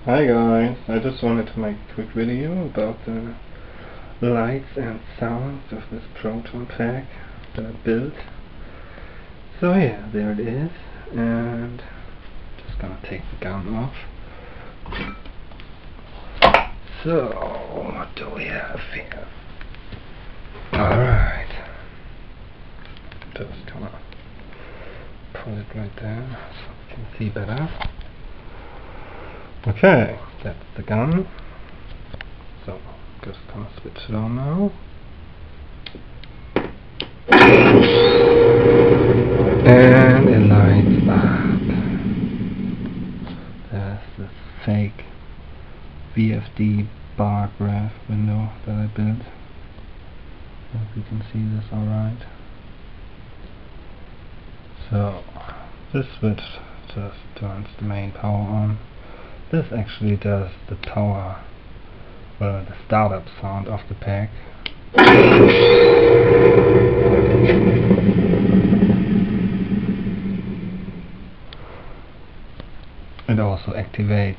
Hi guys, I just wanted to make a quick video about the lights and sounds of this Proton pack that I built. So yeah, there it is, and just gonna take the gun off. So, what do we have here? Alright, just gonna put it right there so we can see better. Okay, that's the gun. So, just gonna switch it on now. And it lights up. There's this fake VFD bar graph window that I built. I hope you can see this alright. So, this switch just turns the main power on. This actually does the power, the startup sound of the pack. It also activates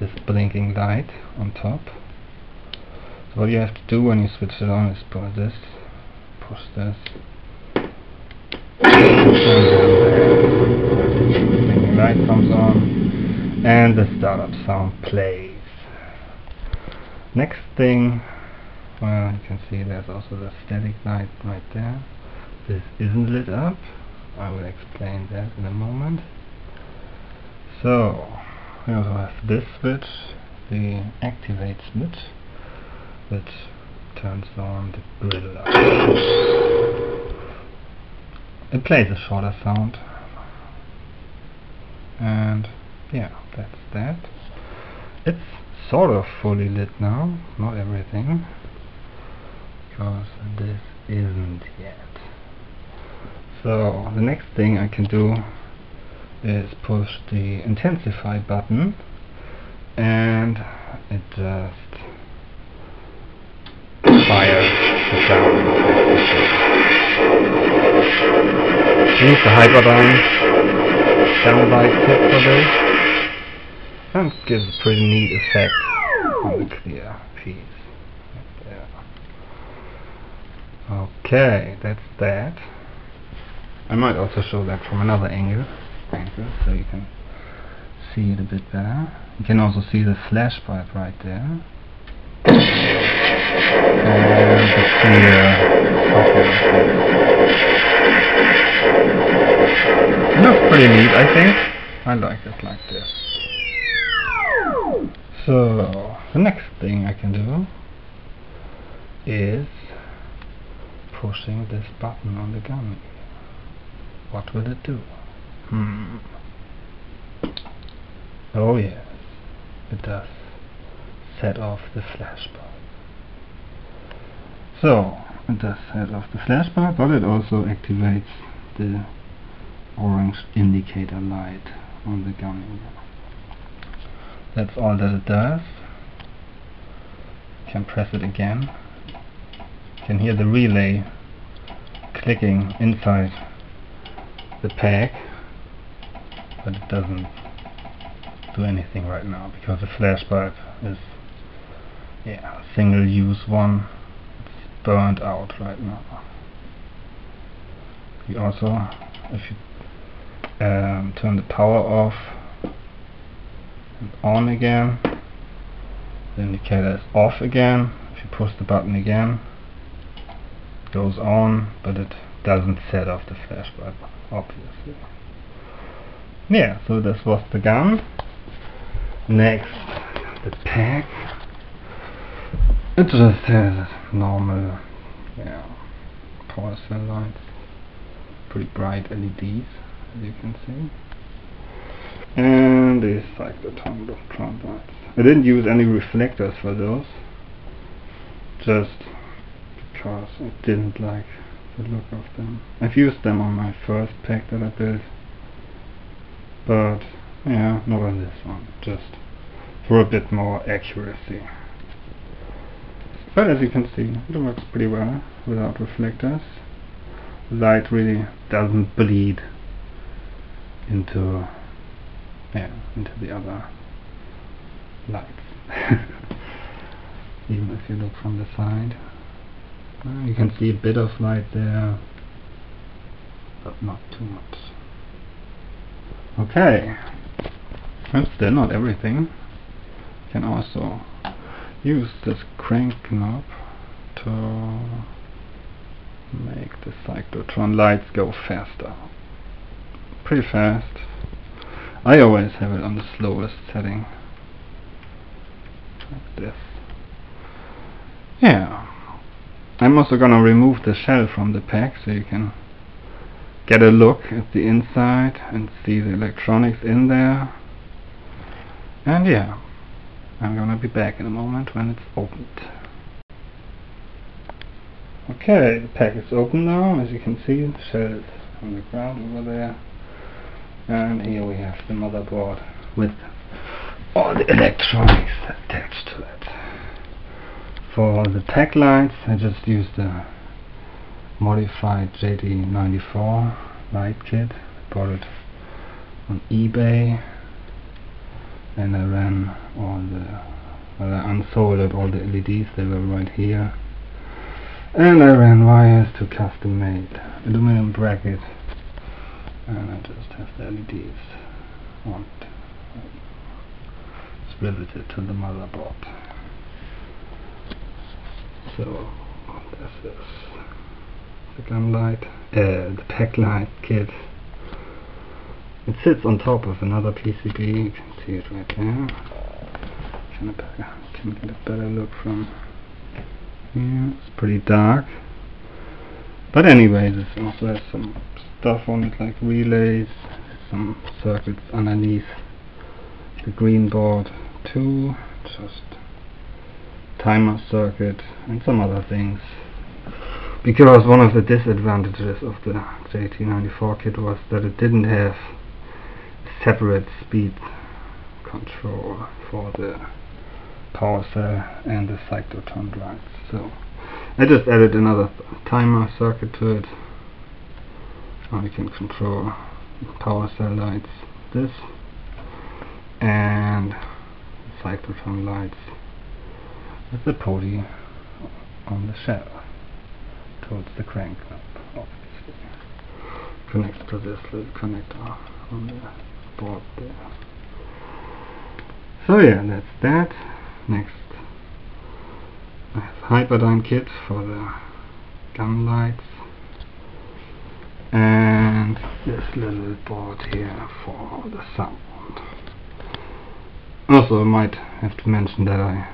this blinking light on top. So what you have to do when you switch it on is push this, and then the blinking light comes on. And the startup sound plays. Next thing, well, you can see there's also the static light right there. This isn't lit up. I will explain that in a moment. So, we also have this switch, the activate switch, which turns on the grill light. It plays a shorter sound. And yeah, that's that. It's sort of fully lit now, not everything, because this isn't yet. So the next thing I can do is push the intensify button, and it just fires the sound. Use the Hyperdyne downlight kit for this. And gives a pretty neat effect on the clear piece. Right there. Okay, that's that. I might also show that from another angle so you can see it a bit better. You can also see the flash pipe right there. And the clear socket. It looks pretty neat, I think. I like it like this. So, the next thing I can do is pushing this button on the gun. What will it do? Oh yes, it does set off the flash bulb. So, it does set off the flash bulb, but it also activates the orange indicator light on the gun. That's all that it does. You can press it again. You can hear the relay clicking inside the pack, but it doesn't do anything right now because the flash bulb is a single use one. It's burned out right now. You also, if you turn the power off and on again, the indicator is off again. If you push the button again, it goes on, but it doesn't set off the flash bulb, obviously. Yeah, so this was the gun. Next, the pack. It just has normal power cell lights, pretty bright LEDs, as you can see. And these cyclotron lights. I didn't use any reflectors for those, just because I didn't like the look of them. I've used them on my first pack that I built, but yeah, not on this one, just for a bit more accuracy. But as you can see, it works pretty well without reflectors. The light really doesn't bleed into the other lights. Even if you look from the side, you can see a bit of light there, but not too much. Okay, that's still not everything. You can also use this crank knob to make the cyclotron lights go faster. Pretty fast. I always have it on the slowest setting. Like this. Yeah. I'm also gonna remove the shell from the pack so you can get a look at the inside and see the electronics in there. And yeah, I'm gonna be back in a moment when it's opened. Okay, the pack is open now. As you can see, the shell is on the ground over there. And here we have the motherboard with all the electronics attached to it. For the pack lights, I just used a modified JD94 light kit. I bought it on eBay, and I ran all the, well, I unsoldered all the LEDs. They were right here, and I ran wires to custom made aluminum bracket, and I just have the LEDs on it. It's riveted to the motherboard. So this is the gun light, the pack light kit. It sits on top of another PCB. You can see it right there. Can get a better look from here. It's pretty dark, but anyway, this also has some stuff on it like relays, some circuits underneath the green board too, just timer circuit and some other things, because one of the disadvantages of the JT94 kit was that it didn't have separate speed control for the power cell and the cyclotron drives. So I just added another timer circuit to it. Now you can control power cell lights, this, and cyclotron lights with the podi on the shell towards the crank knob, obviously. Connects to this little connector on the board there. So yeah, that's that. Next, I have Hyperdyne kit for the gun lights, and this little board here for the sound. Also, I might have to mention that I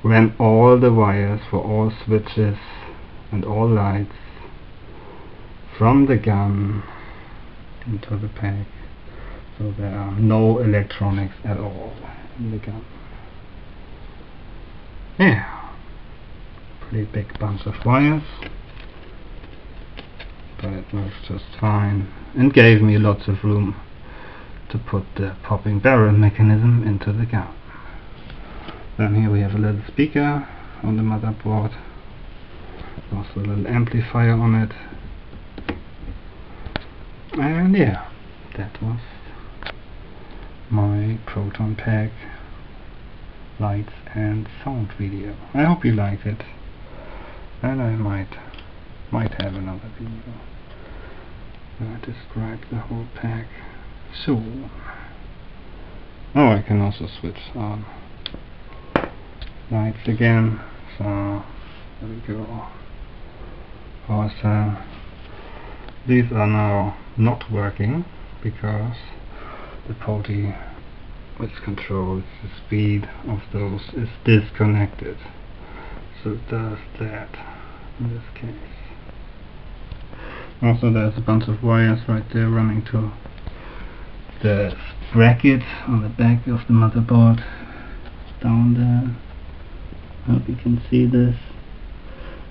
ran all the wires for all switches and all lights from the gun into the pack, so there are no electronics at all in the gun. Yeah, pretty big bunch of wires, but it works just fine and gave me lots of room to put the popping barrel mechanism into the gun. Then here we have a little speaker on the motherboard, also a little amplifier on it, and yeah, that was my Proton pack lights and sound video. I hope you liked it, and I might have another video where I describe the whole pack soon. Oh, I can also switch on lights again, so there we go. Power cell. These are now not working because the poti which controls the speed of those is disconnected, so it does that in this case. Also, there's a bunch of wires right there running to the bracket on the back of the motherboard down there. Hope you can see this.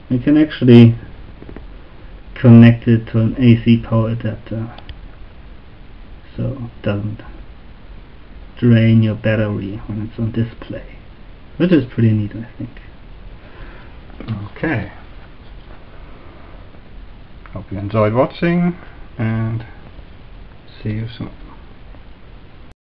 You can actually connect it to an AC power adapter, so it doesn't drain your battery when it's on display, which is pretty neat, I think. Okay, hope you enjoyed watching, and see you soon.